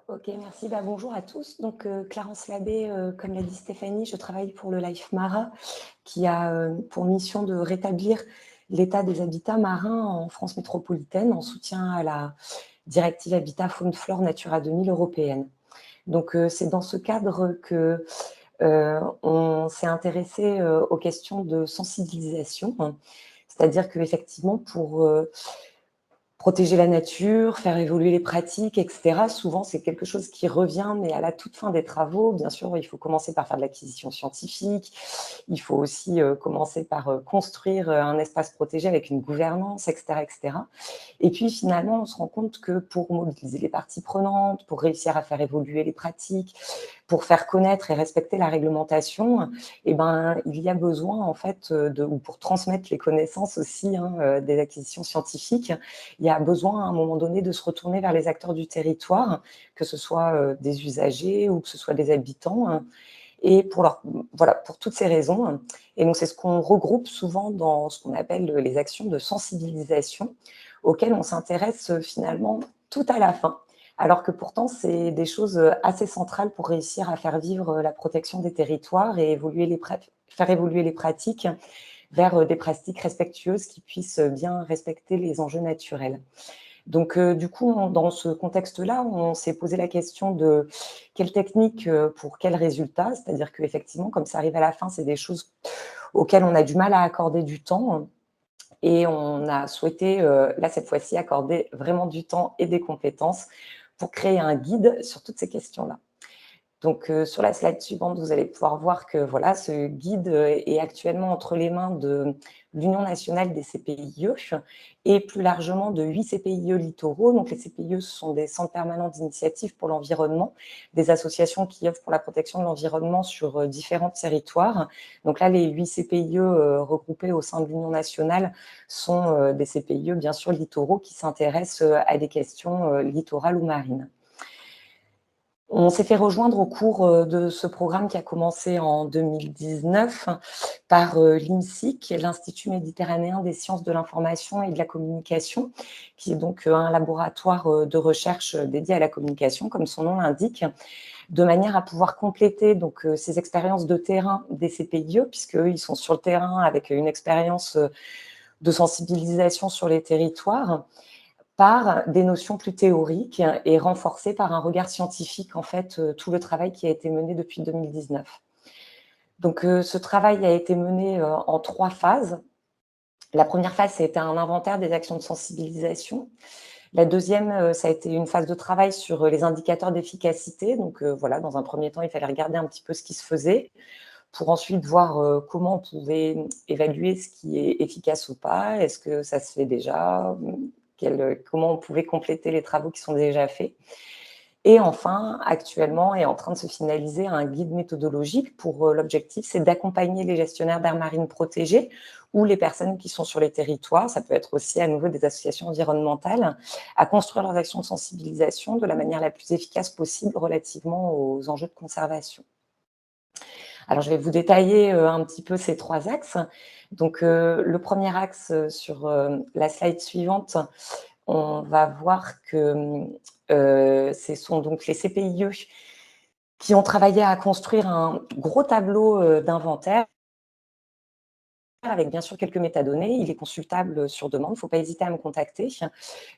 OK, merci. Bah, bonjour à tous. Donc, Clarence Labbé, comme l'a dit Stéphanie, je travaille pour le Life Mara, qui a, pour mission de rétablir l'état des habitats marins en France métropolitaine, en soutien à la directive Habitat Faune Flore Natura 2000 européenne. Donc, c'est dans ce cadre que, on s'est intéressé, aux questions de sensibilisation, hein. C'est-à-dire qu'effectivement pour, protéger la nature, faire évoluer les pratiques et cetera. Souvent, c'est quelque chose qui revient, mais à la toute fin des travaux. Bien sûr, il faut commencer par faire de l'acquisition scientifique. Il faut aussi, commencer par, construire, un espace protégé avec une gouvernance et cetera et cetera. Et puis finalement, on se rend compte que pour mobiliser les parties prenantes, pour réussir à faire évoluer les pratiques, pour faire connaître et respecter la réglementation, eh ben, il y a besoin en fait, ou pour transmettre les connaissances aussi, hein, des acquisitions scientifiques, il y a besoin à un moment donné de se retourner vers les acteurs du territoire, que ce soit, des usagers ou que ce soit des habitants, hein, et voilà, pour toutes ces raisons, hein. Et donc c'est ce qu'on regroupe souvent dans ce qu'on appelle, les actions de sensibilisation, auxquelles on s'intéresse, finalement tout à la fin, alors que pourtant c'est des choses, assez centrales pour réussir à faire vivre, la protection des territoires et faire évoluer les pratiques vers, des pratiques respectueuses qui puissent, bien respecter les enjeux naturels. Donc, du coup, dans ce contexte-là, on s'est posé la question de quelle technique, pour quel résultat. C'est-à-dire qu'effectivement, comme ça arrive à la fin, c'est des choses auxquelles on a du mal à accorder du temps, et on a souhaité, là, cette fois-ci, accorder vraiment du temps et des compétences pour créer un guide sur toutes ces questions-là. Donc, sur la slide suivante, vous allez pouvoir voir que voilà, ce guide, est actuellement entre les mains de l'Union nationale des CPIE et plus largement de 8 CPIE littoraux. Donc les CPIE, ce sont des centres permanents d'initiative pour l'environnement, des associations qui œuvrent pour la protection de l'environnement sur, différents territoires. Donc là, les 8 CPIE, regroupés au sein de l'Union nationale sont, des CPIE, bien sûr, littoraux qui s'intéressent, à des questions, littorales ou marines. On s'est fait rejoindre au cours, de ce programme qui a commencé en 2019 par, l'INSIC, qui est l'Institut méditerranéen des sciences de l'information et de la communication, qui est donc, un laboratoire, de recherche, dédié à la communication, comme son nom l'indique, de manière à pouvoir compléter donc, ces expériences de terrain des CPIE, puisqu'eux, ils sont sur le terrain avec une expérience, de sensibilisation sur les territoires, par des notions plus théoriques et renforcées par un regard scientifique, en fait, tout le travail qui a été mené depuis 2019. Donc, ce travail a été mené, en 3 phases. La première phase, ça a été un inventaire des actions de sensibilisation. La deuxième, ça a été une phase de travail sur, les indicateurs d'efficacité. Donc, voilà, dans un premier temps, il fallait regarder un petit peu ce qui se faisait pour ensuite voir, comment on pouvait évaluer ce qui est efficace ou pas. Est-ce que ça se fait déjà? Comment on pouvait compléter les travaux qui sont déjà faits? Et enfin, actuellement est en train de se finaliser un guide méthodologique pour, l'objectif, c'est d'accompagner les gestionnaires d'aires marines protégées ou les personnes qui sont sur les territoires, ça peut être aussi à nouveau des associations environnementales, à construire leurs actions de sensibilisation de la manière la plus efficace possible relativement aux enjeux de conservation. Alors, je vais vous détailler, un petit peu ces 3 axes. Donc, le premier axe, sur, la slide suivante, on va voir que, ce sont donc les CPIE qui ont travaillé à construire un gros tableau, d'inventaire avec bien sûr quelques métadonnées. Il est consultable, sur demande, il ne faut pas hésiter à me contacter.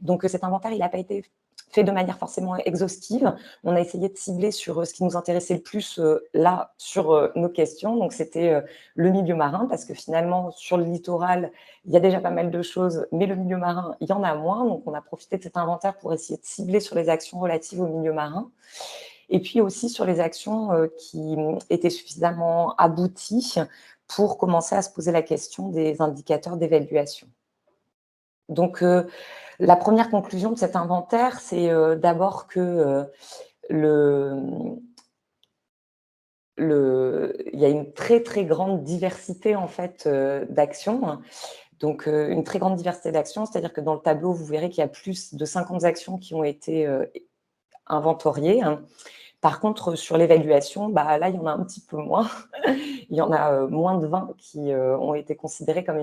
Donc, cet inventaire, il n'a pas été fait de manière forcément exhaustive. On a essayé de cibler sur, ce qui nous intéressait le plus, là, sur, nos questions. Donc c'était, le milieu marin parce que finalement sur le littoral, il y a déjà pas mal de choses, mais le milieu marin, il y en a moins. Donc on a profité de cet inventaire pour essayer de cibler sur les actions relatives au milieu marin et puis aussi sur les actions, qui, étaient suffisamment abouties pour commencer à se poser la question des indicateurs d'évaluation. Donc, la première conclusion de cet inventaire, c'est, d'abord que, le, il y a une très, très grande diversité en fait, d'actions. Donc, une très grande diversité d'actions, c'est-à-dire que dans le tableau, vous verrez qu'il y a plus de 50 actions qui ont été, inventoriées. Par contre, sur l'évaluation, bah, là, il y en a un petit peu moins. Il y en a, moins de 20 qui, ont été considérées comme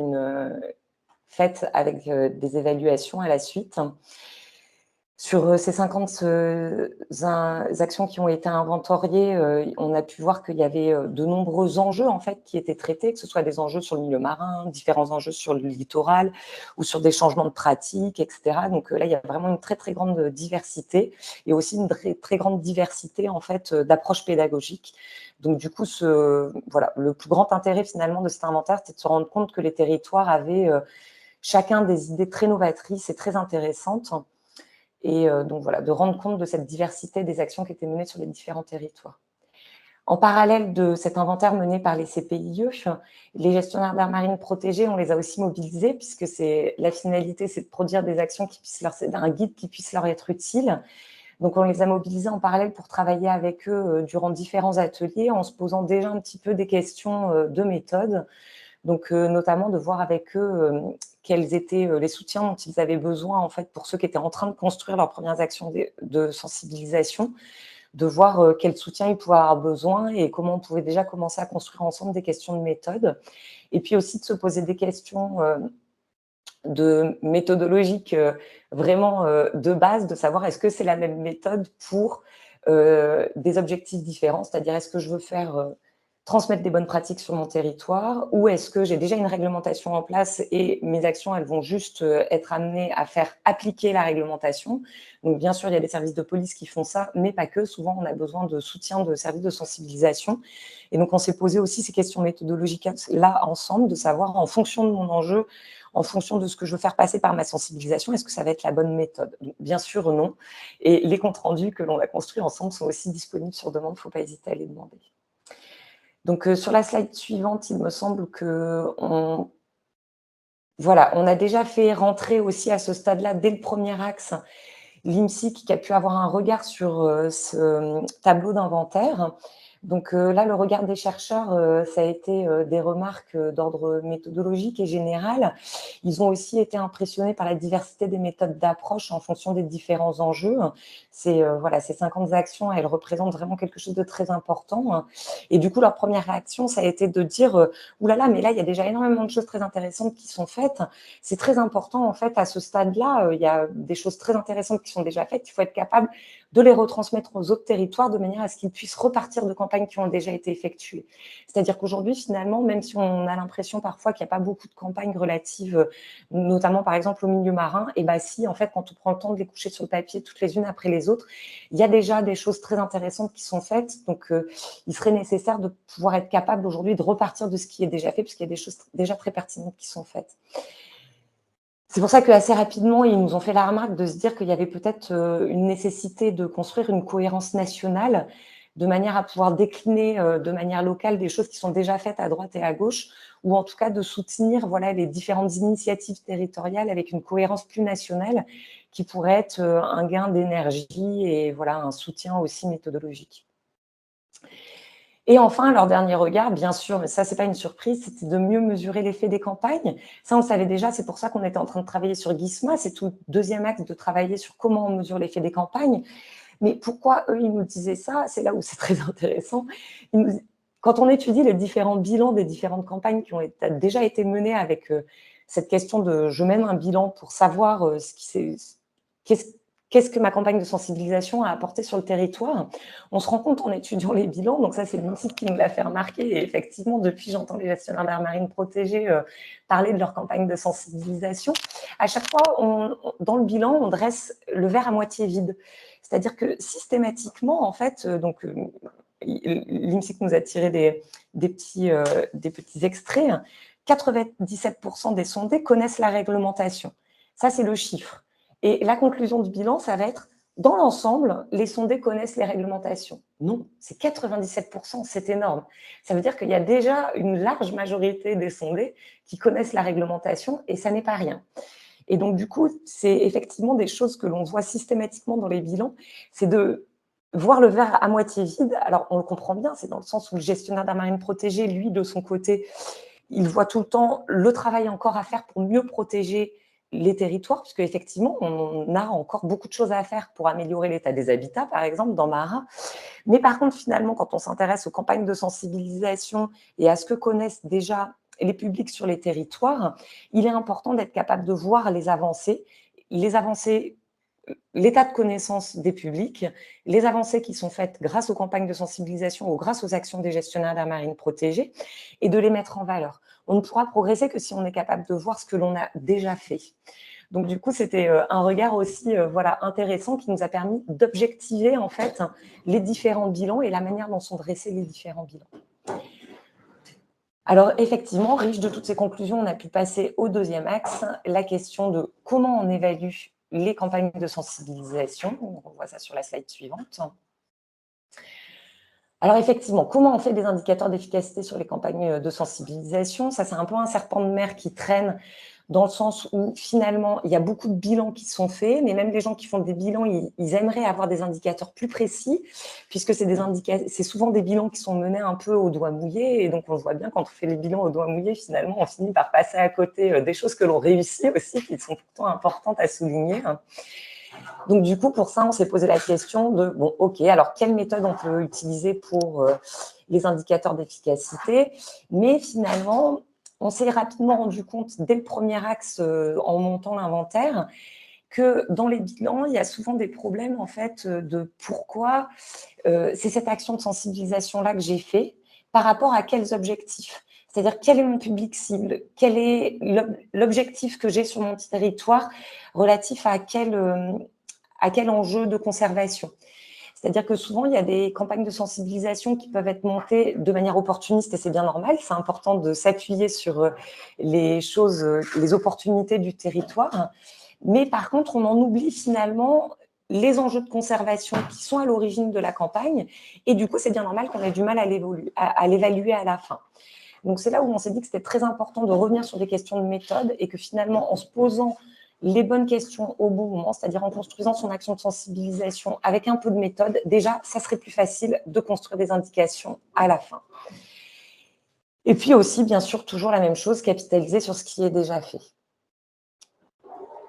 faites avec, des évaluations à la suite. Sur, ces 50 actions qui ont été inventoriées, on a pu voir qu'il y avait, de nombreux enjeux, en fait, qui étaient traités, que ce soit des enjeux sur le milieu marin, différents enjeux sur le littoral ou sur des changements de pratiques et cetera. Donc, là, il y a vraiment une très, très grande, diversité et aussi une très, très grande diversité, en fait, d'approches pédagogiques. Donc du coup, voilà, le plus grand intérêt, finalement, de cet inventaire, c'est de se rendre compte que les territoires avaient, chacun des idées très novatrices et très intéressantes et donc voilà, de rendre compte de cette diversité des actions qui étaient menées sur les différents territoires. En parallèle de cet inventaire mené par les CPIE, les gestionnaires d'aires marines protégées, on les a aussi mobilisés puisque la finalité, c'est de produire des actions c'est un guide qui puisse leur être utile. Donc on les a mobilisés en parallèle pour travailler avec eux durant différents ateliers en se posant déjà un petit peu des questions de méthode. Donc, notamment de voir avec eux, quels étaient, les soutiens dont ils avaient besoin, en fait, pour ceux qui étaient en train de construire leurs premières actions de sensibilisation, de voir, quel soutien ils pouvaient avoir besoin et comment on pouvait déjà commencer à construire ensemble des questions de méthode. Et puis aussi de se poser des questions, méthodologiques, vraiment, de base, de savoir est-ce que c'est la même méthode pour, des objectifs différents? C'est-à-dire est-ce que je veux faire, transmettre des bonnes pratiques sur mon territoire ou est-ce que j'ai déjà une réglementation en place et mes actions, elles vont juste, être amenées à faire appliquer la réglementation? Donc bien sûr, il y a des services de police qui font ça, mais pas que. Souvent, on a besoin de soutien de services de sensibilisation et donc on s'est posé aussi ces questions méthodologiques là ensemble, de savoir en fonction de mon enjeu, en fonction de ce que je veux faire passer par ma sensibilisation, est-ce que ça va être la bonne méthode? Donc, bien sûr, non. Et les comptes rendus que l'on a construits ensemble sont aussi disponibles sur demande, il ne faut pas hésiter à les demander. Donc, sur la slide suivante, il me semble qu'on voilà, on a déjà fait rentrer aussi à ce stade-là, dès le premier axe, l'IMSI qui a pu avoir un regard sur, ce tableau d'inventaire. Donc, là, le regard des chercheurs, ça a été, des remarques, d'ordre méthodologique et général. Ils ont aussi été impressionnés par la diversité des méthodes d'approche en fonction des différents enjeux. Voilà, ces 50 actions, elles représentent vraiment quelque chose de très important, et du coup, leur première réaction, ça a été de dire, «Ouh là là, mais là, il y a déjà énormément de choses très intéressantes qui sont faites. C'est très important, en fait, à ce stade-là, il y a des choses très intéressantes qui sont déjà faites. Il faut être capable de les retransmettre aux autres territoires de manière à ce qu'ils puissent repartir de campagnes qui ont déjà été effectuées». C'est-à-dire qu'aujourd'hui, finalement, même si on a l'impression parfois qu'il n'y a pas beaucoup de campagnes relatives, notamment par exemple au milieu marin, et bah si, en fait, quand on prend le temps de les coucher sur le papier toutes les unes après les autres, il y a déjà des choses très intéressantes qui sont faites. Donc, il serait nécessaire de pouvoir être capable aujourd'hui de repartir de ce qui est déjà fait, puisqu'il y a des choses déjà très pertinentes qui sont faites. C'est pour ça qu'assez rapidement, ils nous ont fait la remarque de se dire qu'il y avait peut-être, une nécessité de construire une cohérence nationale, de manière à pouvoir décliner, de manière locale des choses qui sont déjà faites à droite et à gauche, ou en tout cas de soutenir, voilà, les différentes initiatives territoriales avec une cohérence plus nationale qui pourrait être, un gain d'énergie et voilà, un soutien aussi méthodologique. Et enfin, leur dernier regard, bien sûr, mais ça, c'est pas une surprise, c'était de mieux mesurer l'effet des campagnes. Ça, on savait déjà, c'est pour ça qu'on était en train de travailler sur GISMA. C'est tout le deuxième axe de travailler sur comment on mesure l'effet des campagnes. Mais pourquoi eux, ils nous disaient ça? C'est là où c'est très intéressant. Quand on étudie les différents bilans des différentes campagnes qui ont déjà été menées avec cette question de je mène un bilan pour savoir qu'est-ce qu'est-ce que ma campagne de sensibilisation a apporté sur le territoire, on se rend compte en étudiant les bilans, donc ça c'est l'INSEE qui nous l'a fait remarquer, et effectivement depuis j'entends les gestionnaires d'aires marines protégées parler de leur campagne de sensibilisation. À chaque fois, dans le bilan, on dresse le verre à moitié vide. C'est-à-dire que systématiquement, en fait, l'INSEE nous a tiré des petits extraits, 97% des sondés connaissent la réglementation. Ça, c'est le chiffre. Et la conclusion du bilan, ça va être, dans l'ensemble, les sondés connaissent les réglementations. Non, c'est 97%, c'est énorme. Ça veut dire qu'il y a déjà une large majorité des sondés qui connaissent la réglementation et ça n'est pas rien. Et donc, du coup, c'est effectivement des choses que l'on voit systématiquement dans les bilans, c'est de voir le verre à moitié vide. Alors, on le comprend bien, c'est dans le sens où le gestionnaire d'aire marine protégée, lui, de son côté, il voit tout le temps le travail encore à faire pour mieux protéger les territoires, puisque effectivement, on a encore beaucoup de choses à faire pour améliorer l'état des habitats, par exemple, dans Marat. Mais par contre, finalement, quand on s'intéresse aux campagnes de sensibilisation et à ce que connaissent déjà les publics sur les territoires, il est important d'être capable de voir les avancées l'état de connaissance des publics, les avancées qui sont faites grâce aux campagnes de sensibilisation ou grâce aux actions des gestionnaires d'aires marines protégées et de les mettre en valeur. On ne pourra progresser que si on est capable de voir ce que l'on a déjà fait. Donc du coup, c'était un regard aussi voilà, intéressant qui nous a permis d'objectiver en fait les différents bilans et la manière dont sont dressés les différents bilans. Alors effectivement, riche de toutes ces conclusions, on a pu passer au deuxième axe, la question de comment on évalue les campagnes de sensibilisation. On voit ça sur la slide suivante. Alors effectivement, comment on fait des indicateurs d'efficacité sur les campagnes de sensibilisation? Ça, c'est un peu un serpent de mer qui traîne dans le sens où finalement, il y a beaucoup de bilans qui sont faits, mais même les gens qui font des bilans, ils aimeraient avoir des indicateurs plus précis, puisque c'est souvent des bilans qui sont menés un peu au doigt mouillé, et donc on voit bien quand on fait les bilans au doigt mouillé, finalement, on finit par passer à côté des choses que l'on réussit aussi, qui sont pourtant importantes à souligner. Donc du coup, pour ça, on s'est posé la question de, bon, ok, alors quelle méthode on peut utiliser pour les indicateurs d'efficacité? Mais finalement, on s'est rapidement rendu compte, dès le premier axe, en montant l'inventaire, que dans les bilans, il y a souvent des problèmes, en fait, de pourquoi c'est cette action de sensibilisation-là que j'ai fait, par rapport à quels objectifs? C'est-à-dire, quel est mon public cible? Quel est l'objectif que j'ai sur mon territoire relatif à quel enjeu de conservation? C'est-à-dire que souvent, il y a des campagnes de sensibilisation qui peuvent être montées de manière opportuniste et c'est bien normal. C'est important de s'appuyer sur les choses, les opportunités du territoire. Mais par contre, on en oublie finalement les enjeux de conservation qui sont à l'origine de la campagne. Et du coup, c'est bien normal qu'on ait du mal à l'évaluer à la fin. Donc, c'est là où on s'est dit que c'était très important de revenir sur des questions de méthode et que finalement, en se posant les bonnes questions au bon moment, c'est-à-dire en construisant son action de sensibilisation avec un peu de méthode, déjà, ça serait plus facile de construire des indications à la fin. Et puis aussi, bien sûr, toujours la même chose, capitaliser sur ce qui est déjà fait.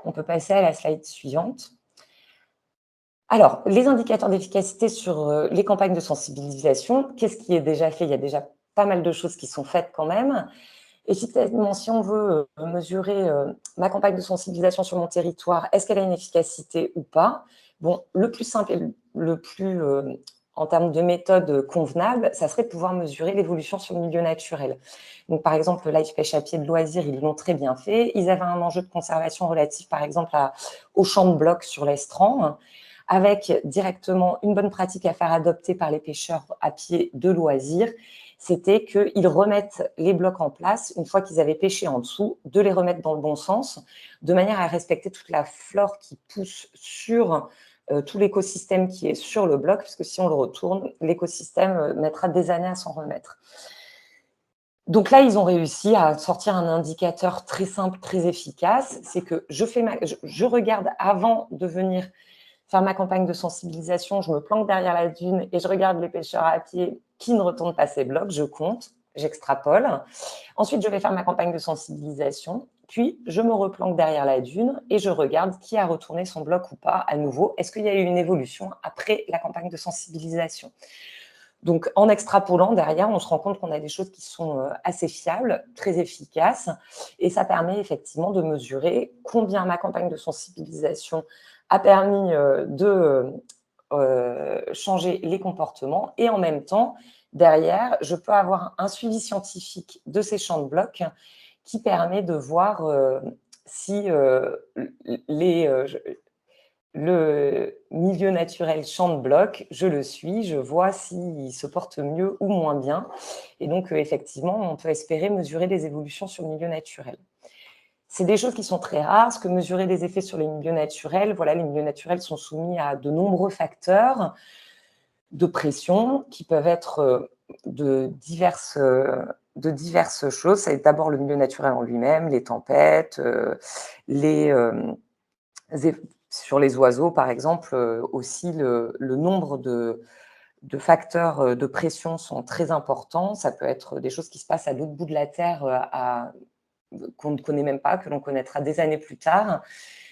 On peut passer à la slide suivante. Alors, les indicateurs d'efficacité sur les campagnes de sensibilisation, qu'est-ce qui est déjà fait? Il y a déjà pas mal de choses qui sont faites quand même. Effectivement, si on veut mesurer ma campagne de sensibilisation sur mon territoire, est-ce qu'elle a une efficacité ou pas? Bon, le plus simple et le plus, en termes de méthode convenable, ça serait de pouvoir mesurer l'évolution sur le milieu naturel. Donc, par exemple, le Live Pêche à pied de loisirs, ils l'ont très bien fait. Ils avaient un enjeu de conservation relatif, par exemple, au champ de blocs sur l'estran, avec directement une bonne pratique à faire adopter par les pêcheurs à pied de loisirs, c'était qu'ils remettent les blocs en place, une fois qu'ils avaient pêché en dessous, de les remettre dans le bon sens, de manière à respecter toute la flore qui pousse sur tout l'écosystème qui est sur le bloc, parce que si on le retourne, l'écosystème mettra des années à s'en remettre. Donc là, ils ont réussi à sortir un indicateur très simple, très efficace. C'est que je regarde avant de venir faire ma campagne de sensibilisation, je me planque derrière la dune et je regarde les pêcheurs à pied qui ne retournent pas ces blocs, je compte, j'extrapole. Ensuite, je vais faire ma campagne de sensibilisation, puis je me replanque derrière la dune et je regarde qui a retourné son bloc ou pas à nouveau. Est-ce qu'il y a eu une évolution après la campagne de sensibilisation? Donc, en extrapolant derrière, on se rend compte qu'on a des choses qui sont assez fiables, très efficaces, et ça permet effectivement de mesurer combien ma campagne de sensibilisation a permis de changer les comportements, et en même temps, derrière, je peux avoir un suivi scientifique de ces champs de blocs qui permet de voir si les, le milieu naturel champ de bloc, je le suis, je vois s'il se porte mieux ou moins bien. Et donc, effectivement, on peut espérer mesurer des évolutions sur le milieu naturel. C'est des choses qui sont très rares, parce que mesurer des effets sur les milieux naturels, voilà, les milieux naturels sont soumis à de nombreux facteurs de pression qui peuvent être de diverses choses. C'est d'abord le milieu naturel en lui-même, les tempêtes, les sur les oiseaux, par exemple, aussi le nombre de facteurs de pression sont très importants. Ça peut être des choses qui se passent à l'autre bout de la Terre, qu'on ne connaît même pas, que l'on connaîtra des années plus tard.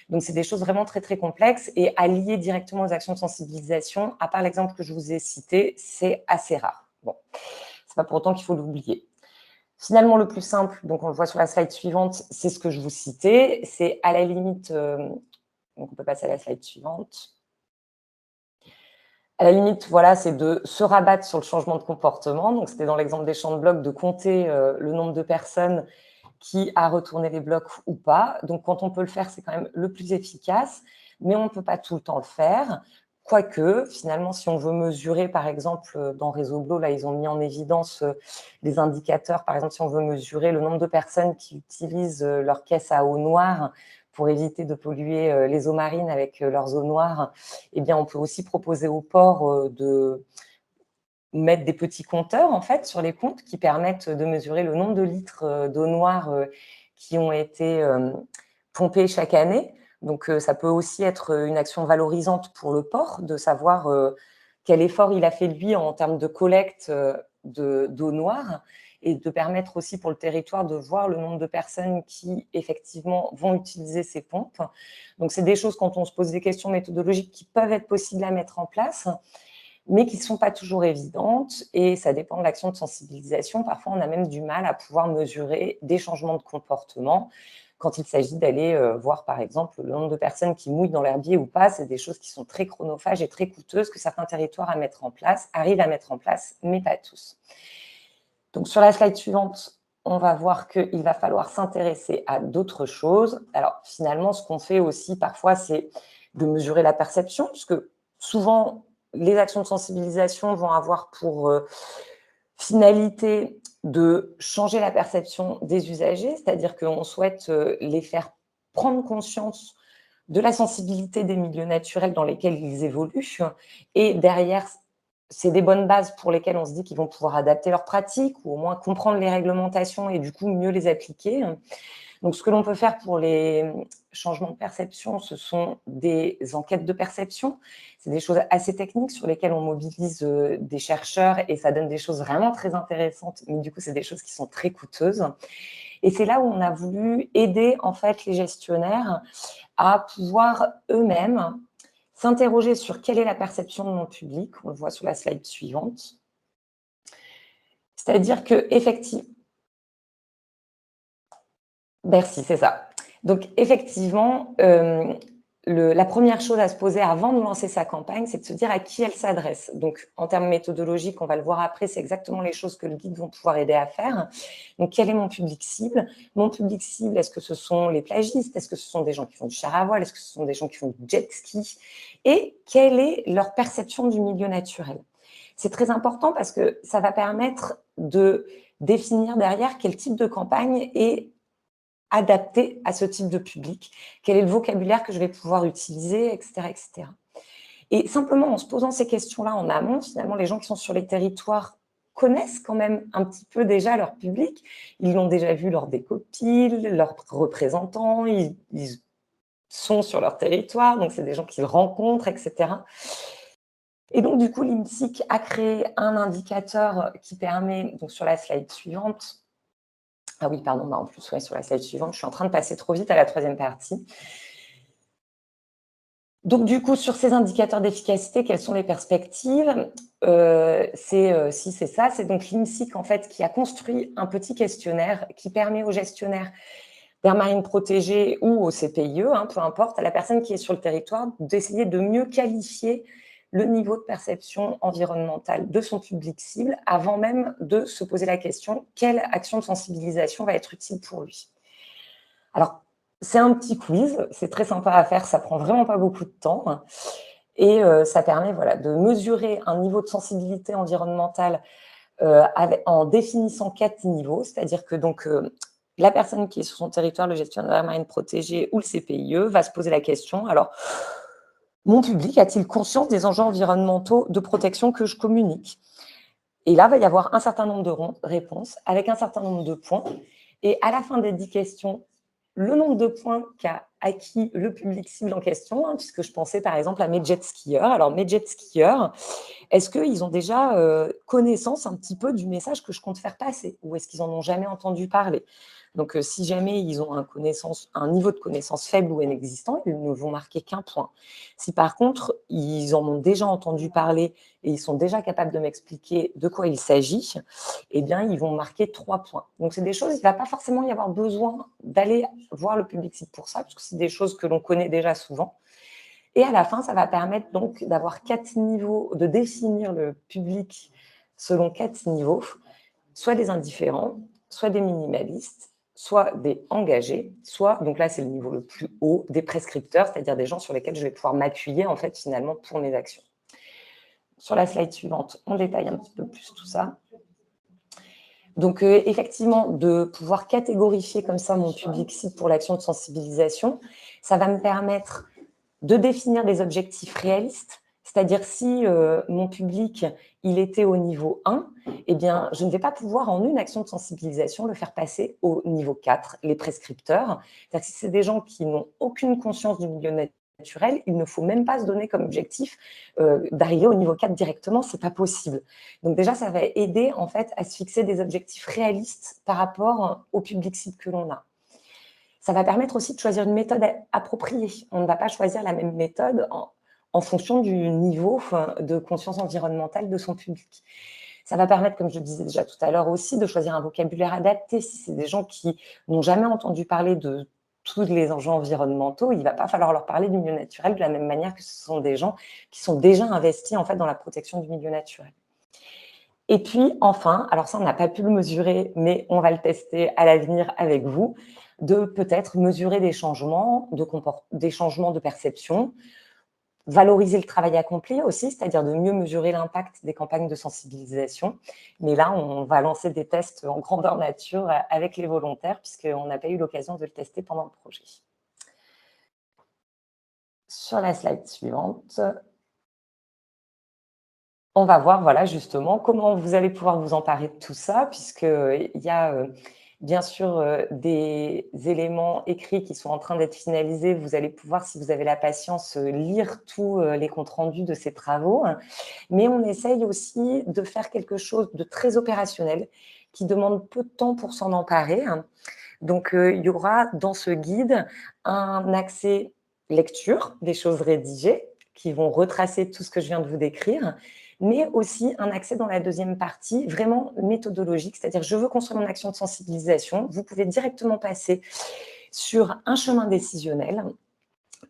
Donc, c'est des choses vraiment très, très complexes et à lier directement aux actions de sensibilisation, à part l'exemple que je vous ai cité, c'est assez rare. Bon, c'est pas pour autant qu'il faut l'oublier. Finalement, le plus simple, donc on le voit sur la slide suivante, c'est ce que je vous citais, c'est à la limite Donc, on peut passer à la slide suivante. À la limite, voilà, c'est de se rabattre sur le changement de comportement. Donc, c'était dans l'exemple des champs de blocs, de compter le nombre de personnes qui a retourné les blocs ou pas. Donc, quand on peut le faire, c'est quand même le plus efficace, mais on ne peut pas tout le temps le faire. Quoique, finalement, si on veut mesurer, par exemple, dans Réseau là, ils ont mis en évidence des indicateurs. Par exemple, si on veut mesurer le nombre de personnes qui utilisent leur caisse à eau noire pour éviter de polluer les eaux marines avec leurs eaux noires, eh bien, on peut aussi proposer au port de mettre des petits compteurs, en fait, sur les pompes qui permettent de mesurer le nombre de litres d'eau noire qui ont été pompés chaque année. Donc, ça peut aussi être une action valorisante pour le port, de savoir quel effort il a fait, lui, en termes de collecte d'eau noire, et de permettre aussi pour le territoire de voir le nombre de personnes qui, effectivement, vont utiliser ces pompes. Donc, c'est des choses, quand on se pose des questions méthodologiques, qui peuvent être possibles à mettre en place, mais qui ne sont pas toujours évidentes, et ça dépend de l'action de sensibilisation. Parfois, on a même du mal à pouvoir mesurer des changements de comportement quand il s'agit d'aller voir, par exemple, le nombre de personnes qui mouillent dans l'herbier ou pas. C'est des choses qui sont très chronophages et très coûteuses que certains territoires arrivent à mettre en place, mais pas tous. Donc, sur la slide suivante, on va voir qu'il va falloir s'intéresser à d'autres choses. Alors, finalement, ce qu'on fait aussi parfois, c'est de mesurer la perception, puisque souvent, les actions de sensibilisation vont avoir pour finalité de changer la perception des usagers, c'est-à-dire qu'on souhaite les faire prendre conscience de la sensibilité des milieux naturels dans lesquels ils évoluent. Et derrière, c'est des bonnes bases pour lesquelles on se dit qu'ils vont pouvoir adapter leurs pratiques ou au moins comprendre les réglementations et du coup mieux les appliquer. Donc, ce que l'on peut faire pour les changements de perception, ce sont des enquêtes de perception. C'est des choses assez techniques sur lesquelles on mobilise des chercheurs et ça donne des choses vraiment très intéressantes, mais du coup, c'est des choses qui sont très coûteuses. Et c'est là où on a voulu aider en fait les gestionnaires à pouvoir eux-mêmes s'interroger sur quelle est la perception de mon public. On le voit sur la slide suivante. C'est-à-dire que effectivement, merci, c'est ça. Donc, effectivement, la première chose à se poser avant de lancer sa campagne, c'est de se dire à qui elle s'adresse. Donc, en termes méthodologiques, on va le voir après, c'est exactement les choses que le guide vont pouvoir aider à faire. Donc, quel est mon public cible? Mon public cible, est-ce que ce sont les plagistes? Est-ce que ce sont des gens qui font du char à voile? Est-ce que ce sont des gens qui font du jet ski? Et quelle est leur perception du milieu naturel? C'est très important parce que ça va permettre de définir derrière quel type de campagne est adapté à ce type de public, quel est le vocabulaire que je vais pouvoir utiliser, etc., etc. Et simplement en se posant ces questions-là en amont, finalement, les gens qui sont sur les territoires connaissent quand même un petit peu déjà leur public. Ils l'ont déjà vu lors des copiles, leurs représentants, ils sont sur leur territoire, donc c'est des gens qu'ils rencontrent, etc. Et donc, du coup, l'INSIC a créé un indicateur qui permet, donc sur la slide suivante, ah oui, pardon, en plus, ouais, sur la slide suivante, je suis en train de passer trop vite à la troisième partie. Donc, du coup, sur ces indicateurs d'efficacité, quelles sont les perspectives? Si c'est ça, c'est donc l'INSIC, en fait, qui a construit un petit questionnaire qui permet aux gestionnaires d'aires marines protégées ou au CPIE, peu importe, à la personne qui est sur le territoire, d'essayer de mieux qualifier le niveau de perception environnementale de son public cible avant même de se poser la question quelle action de sensibilisation va être utile pour lui. Alors, c'est un petit quiz, c'est très sympa à faire, ça prend vraiment pas beaucoup de temps et ça permet voilà, de mesurer un niveau de sensibilité environnementale en définissant 4 niveaux, c'est-à-dire que donc la personne qui est sur son territoire, le gestionnaire marine protégé ou le CPIE, va se poser la question, alors, mon public a-t-il conscience des enjeux environnementaux de protection que je communique? Et là, il va y avoir un certain nombre de réponses avec un certain nombre de points. Et à la fin des 10 questions, le nombre de points qu'a acquis le public cible en question, puisque je pensais par exemple à mes jet skieurs. Alors, mes jet skieurs, est-ce qu'ils ont déjà connaissance un petit peu du message que je compte faire passer? Ou est-ce qu'ils n'en ont jamais entendu parler? Donc, si jamais ils ont un niveau de connaissance faible ou inexistant, ils ne vont marquer qu'un point. Si par contre, ils en ont déjà entendu parler et ils sont déjà capables de m'expliquer de quoi il s'agit, eh bien, ils vont marquer 3 points. Donc, c'est des choses, il ne va pas forcément y avoir besoin d'aller voir le public cible pour ça, parce que c'est des choses que l'on connaît déjà souvent. Et à la fin, ça va permettre donc d'avoir 4 niveaux, de définir le public selon 4 niveaux, soit des indifférents, soit des minimalistes, soit des engagés, soit, donc là, c'est le niveau le plus haut, des prescripteurs, c'est-à-dire des gens sur lesquels je vais pouvoir m'appuyer, en fait, finalement, pour mes actions. Sur la slide suivante, on détaille un petit peu plus tout ça. Donc, effectivement, de pouvoir catégorifier comme ça mon public cible pour l'action de sensibilisation, ça va me permettre de définir des objectifs réalistes, c'est-à-dire si mon public, il était au niveau 1, eh bien, je ne vais pas pouvoir, en une action de sensibilisation, le faire passer au niveau 4, les prescripteurs. C'est-à-dire que si c'est des gens qui n'ont aucune conscience du milieu naturel, il ne faut même pas se donner comme objectif d'arriver au niveau 4 directement, c'est pas possible. Donc déjà, ça va aider en fait à se fixer des objectifs réalistes par rapport au public cible que l'on a. Ça va permettre aussi de choisir une méthode appropriée. On ne va pas choisir la même méthode en fonction du niveau de conscience environnementale de son public. Ça va permettre, comme je le disais déjà tout à l'heure aussi, de choisir un vocabulaire adapté. Si c'est des gens qui n'ont jamais entendu parler de tous les enjeux environnementaux, il ne va pas falloir leur parler du milieu naturel de la même manière que ce sont des gens qui sont déjà investis en fait dans la protection du milieu naturel. Et puis enfin, alors ça on n'a pas pu le mesurer, mais on va le tester à l'avenir avec vous, de peut-être mesurer des changements de perception, valoriser le travail accompli aussi, c'est-à-dire de mieux mesurer l'impact des campagnes de sensibilisation. Mais là, on va lancer des tests en grandeur nature avec les volontaires, puisqu'on n'a pas eu l'occasion de le tester pendant le projet. Sur la slide suivante, on va voir, voilà, justement, comment vous allez pouvoir vous emparer de tout ça, puisqu'il y a, bien sûr, des éléments écrits qui sont en train d'être finalisés. Vous allez pouvoir, si vous avez la patience, lire tous, les comptes rendus de ces travaux. Mais on essaye aussi de faire quelque chose de très opérationnel, qui demande peu de temps pour s'en emparer. Donc, il y aura dans ce guide un accès lecture, des choses rédigées, qui vont retracer tout ce que je viens de vous décrire, mais aussi un accès dans la deuxième partie, vraiment méthodologique, c'est-à-dire je veux construire mon action de sensibilisation. Vous pouvez directement passer sur un chemin décisionnel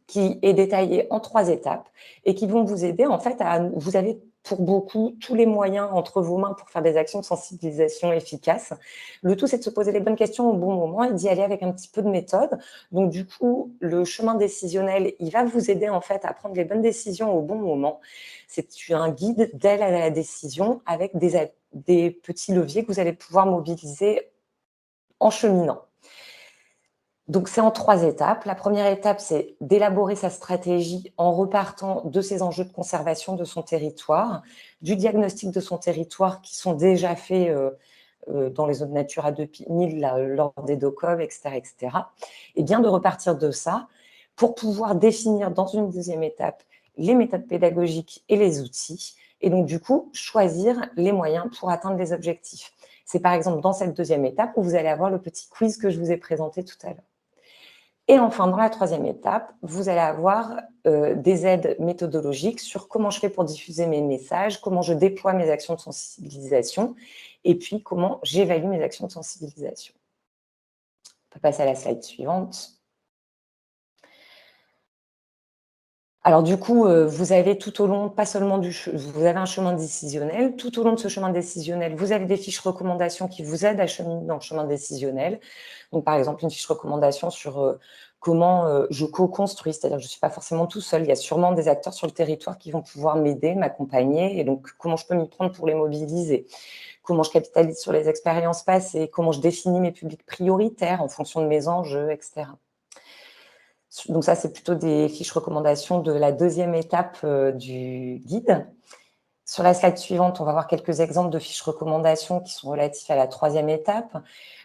qui est détaillé en 3 étapes et qui vont vous aider en fait à vous avez pour beaucoup tous les moyens entre vos mains pour faire des actions de sensibilisation efficaces. Le tout, c'est de se poser les bonnes questions au bon moment et d'y aller avec un petit peu de méthode. Donc du coup, le chemin décisionnel, il va vous aider en fait à prendre les bonnes décisions au bon moment. C'est un guide d'aide à la décision avec des petits leviers que vous allez pouvoir mobiliser en cheminant. Donc, c'est en 3 étapes. La première étape, c'est d'élaborer sa stratégie en repartant de ses enjeux de conservation de son territoire, du diagnostic de son territoire qui sont déjà faits dans les zones Natura 2000, lors des DOCOV, etc., etc. Et bien de repartir de ça pour pouvoir définir dans une deuxième étape les méthodes pédagogiques et les outils, et donc du coup, choisir les moyens pour atteindre les objectifs. C'est par exemple dans cette deuxième étape où vous allez avoir le petit quiz que je vous ai présenté tout à l'heure. Et enfin, dans la troisième étape, vous allez avoir des aides méthodologiques sur comment je fais pour diffuser mes messages, comment je déploie mes actions de sensibilisation et puis comment j'évalue mes actions de sensibilisation. On peut passer à la slide suivante. Alors du coup, vous avez tout au long, pas seulement vous avez un chemin décisionnel. Tout au long de ce chemin décisionnel, vous avez des fiches recommandations qui vous aident à cheminer dans le chemin décisionnel. Donc par exemple, une fiche recommandation sur comment je co-construis, c'est-à-dire que je ne suis pas forcément tout seul. Il y a sûrement des acteurs sur le territoire qui vont pouvoir m'aider, m'accompagner, et donc comment je peux m'y prendre pour les mobiliser. Comment je capitalise sur les expériences passées, comment je définis mes publics prioritaires en fonction de mes enjeux, etc. Donc ça, c'est plutôt des fiches recommandations de la deuxième étape du guide. Sur la slide suivante, on va voir quelques exemples de fiches recommandations qui sont relatifs à la troisième étape.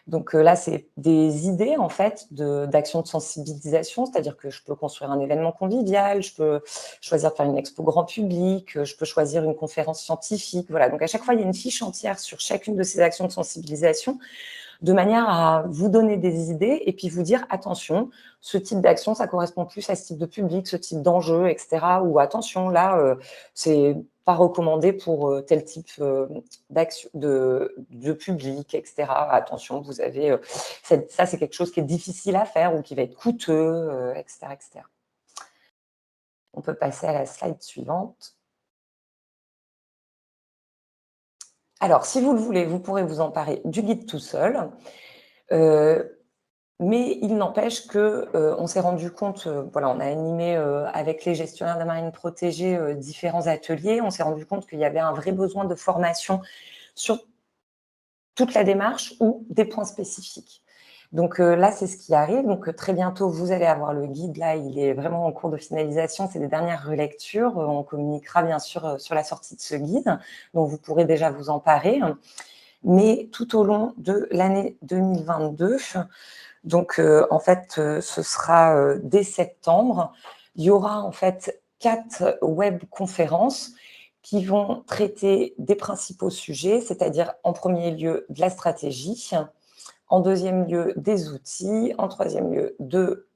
Donc là, c'est des idées en fait d'actions de sensibilisation, c'est-à-dire que je peux construire un événement convivial, je peux choisir de faire une expo grand public, je peux choisir une conférence scientifique. Voilà, donc à chaque fois, il y a une fiche entière sur chacune de ces actions de sensibilisation, de manière à vous donner des idées et puis vous dire attention, ce type d'action, ça correspond plus à ce type de public, ce type d'enjeu, etc. Ou attention, là, c'est pas recommandé pour tel type d'action, de public, etc. Attention, vous avez ça, c'est quelque chose qui est difficile à faire ou qui va être coûteux, etc., etc. On peut passer à la slide suivante. Alors, si vous le voulez, vous pourrez vous emparer du guide tout seul, heu, mais il n'empêche que, on s'est rendu compte, voilà, on a animé, avec les gestionnaires de marine protégée, différents ateliers. On s'est rendu compte qu'il y avait un vrai besoin de formation sur toute la démarche ou des points spécifiques. Donc là, c'est ce qui arrive. Donc très bientôt, vous allez avoir le guide. Là, il est vraiment en cours de finalisation. C'est des dernières relectures. On communiquera bien sûr, sur la sortie de ce guide, dont vous pourrez déjà vous emparer. Mais tout au long de l'année 2022, donc en fait, ce sera, dès septembre, il y aura en fait 4 webconférences qui vont traiter des principaux sujets, c'est-à-dire en premier lieu de la stratégie, en deuxième lieu des outils, en troisième lieu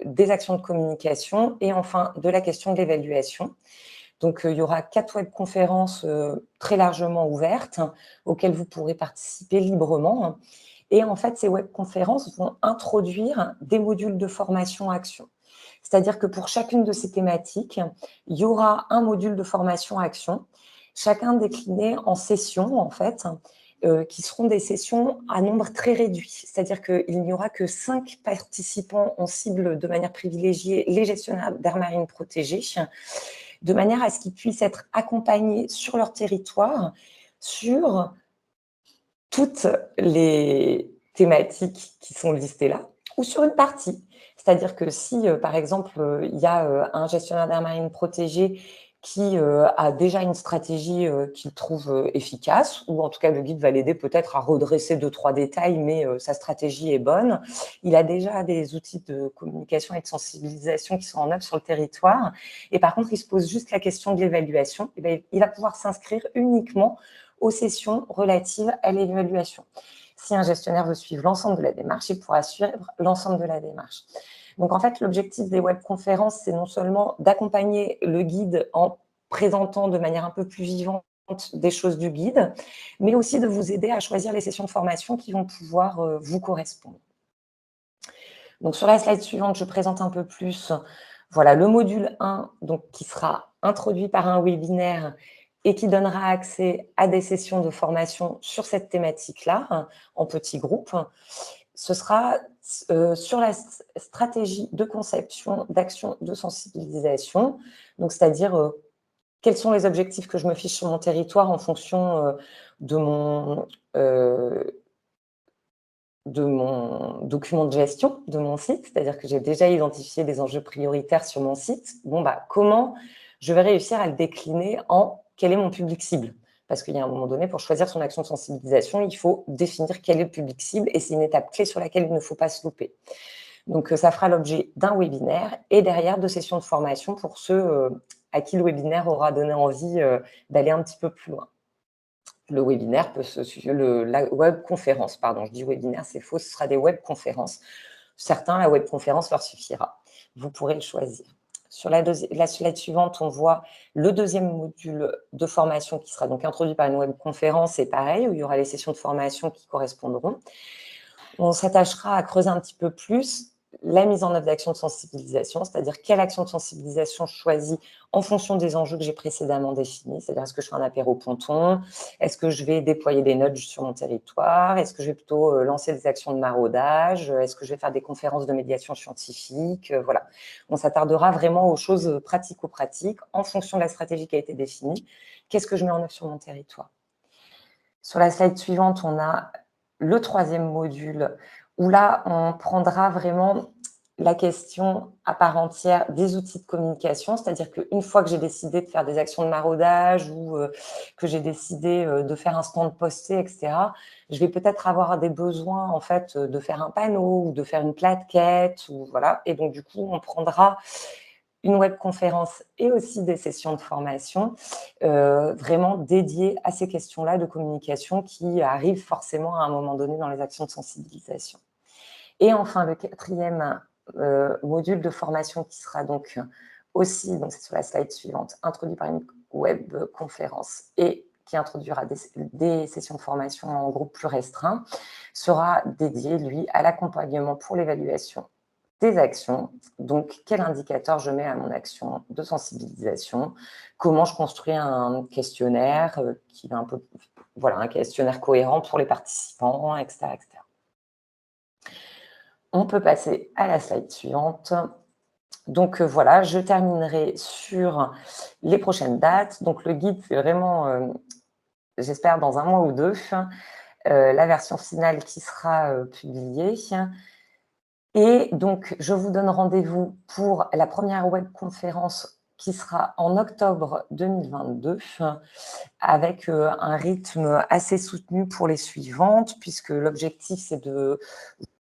des actions de communication et enfin de la question de l'évaluation. Donc il y aura 4 webconférences, très largement ouvertes, auxquelles vous pourrez participer librement et en fait, ces webconférences vont introduire des modules de formation action. C'est-à-dire que pour chacune de ces thématiques, il y aura un module de formation action, chacun décliné en sessions, en fait, qui seront des sessions à nombre très réduit. C'est-à-dire qu'il n'y aura que 5 participants. On cible de manière privilégiée les gestionnaires d'aires marines protégées, de manière à ce qu'ils puissent être accompagnés sur leur territoire sur toutes les thématiques qui sont listées là, ou sur une partie. C'est-à-dire que si, par exemple, il y a, un gestionnaire d'aire marine protégée qui, a déjà une stratégie, qu'il trouve, efficace ou en tout cas le guide va l'aider peut-être à redresser deux trois détails, mais, sa stratégie est bonne. Il a déjà des outils de communication et de sensibilisation qui sont en œuvre sur le territoire et par contre, il se pose juste la question de l'évaluation et ben, il va pouvoir s'inscrire uniquement aux sessions relatives à l'évaluation. Si un gestionnaire veut suivre l'ensemble de la démarche, il pourra suivre l'ensemble de la démarche. Donc en fait, l'objectif des webconférences, c'est non seulement d'accompagner le guide en présentant de manière un peu plus vivante des choses du guide, mais aussi de vous aider à choisir les sessions de formation qui vont pouvoir vous correspondre. Donc sur la slide suivante, je présente un peu plus voilà, le module 1 donc, qui sera introduit par un webinaire et qui donnera accès à des sessions de formation sur cette thématique-là, en petits groupes. Ce sera sur la stratégie de conception d'action de sensibilisation, donc c'est-à-dire quels sont les objectifs que je me fiche sur mon territoire en fonction de mon euh, de mon document de gestion de mon site, c'est-à-dire que j'ai déjà identifié des enjeux prioritaires sur mon site. Bon, bah, comment je vais réussir à le décliner en quel est mon public cible? Parce qu'il y a un moment donné, pour choisir son action de sensibilisation, il faut définir quel est le public cible et c'est une étape clé sur laquelle il ne faut pas se louper. Donc, ça fera l'objet d'un webinaire et derrière de sessions de formation pour ceux à qui le webinaire aura donné envie d'aller un petit peu plus loin. Le webinaire peut se suivre, la webconférence, pardon, je dis webinaire, c'est faux, ce sera des webconférences. Certains, la webconférence leur suffira. Vous pourrez le choisir. Sur la slide suivante, on voit le deuxième module de formation qui sera donc introduit par une webconférence. C'est pareil, où il y aura les sessions de formation qui correspondront. On s'attachera à creuser un petit peu plus la mise en œuvre d'actions de sensibilisation, c'est-à-dire quelle action de sensibilisation je choisis en fonction des enjeux que j'ai précédemment définis. C'est-à-dire, est-ce que je fais un apéro ponton? Est-ce que je vais déployer des nudges sur mon territoire? Est-ce que je vais plutôt lancer des actions de maraudage? Est-ce que je vais faire des conférences de médiation scientifique? Voilà. On s'attardera vraiment aux choses pratico-pratiques en fonction de la stratégie qui a été définie. Qu'est-ce que je mets en œuvre sur mon territoire? Sur la slide suivante, on a le troisième module où là, on prendra vraiment la question à part entière des outils de communication. C'est-à-dire qu'une fois que j'ai décidé de faire des actions de maraudage ou que j'ai décidé de faire un stand posté, etc., je vais peut-être avoir des besoins en fait de faire un panneau ou de faire une plaquette ou voilà. Et donc du coup, on prendra une webconférence et aussi des sessions de formation vraiment dédiées à ces questions-là de communication qui arrivent forcément à un moment donné dans les actions de sensibilisation. Et enfin, le quatrième module de formation qui sera donc aussi, donc c'est sur la slide suivante, introduit par une webconférence et qui introduira des sessions de formation en groupe plus restreint, sera dédié, lui, à l'accompagnement pour l'évaluation des actions. Donc, quel indicateur je mets à mon action de sensibilisation? Comment je construis un questionnaire qui va un peu, voilà, un questionnaire cohérent pour les participants, etc., etc. On peut passer à la slide suivante. Donc voilà, je terminerai sur les prochaines dates. Donc le guide, c'est vraiment, j'espère dans 1 mois ou 2, la version finale qui sera, publiée. Et donc, je vous donne rendez-vous pour la première webconférence qui sera en octobre 2022, avec un rythme assez soutenu pour les suivantes, puisque l'objectif, c'est de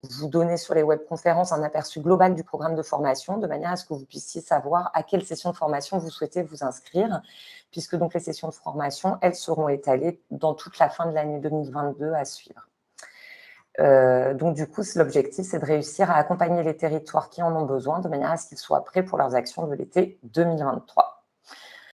vous donner sur les webconférences un aperçu global du programme de formation, de manière à ce que vous puissiez savoir à quelle session de formation vous souhaitez vous inscrire, puisque donc les sessions de formation, elles seront étalées dans toute la fin de l'année 2022 à suivre. Donc du coup, l'objectif, c'est de réussir à accompagner les territoires qui en ont besoin, de manière à ce qu'ils soient prêts pour leurs actions de l'été 2023.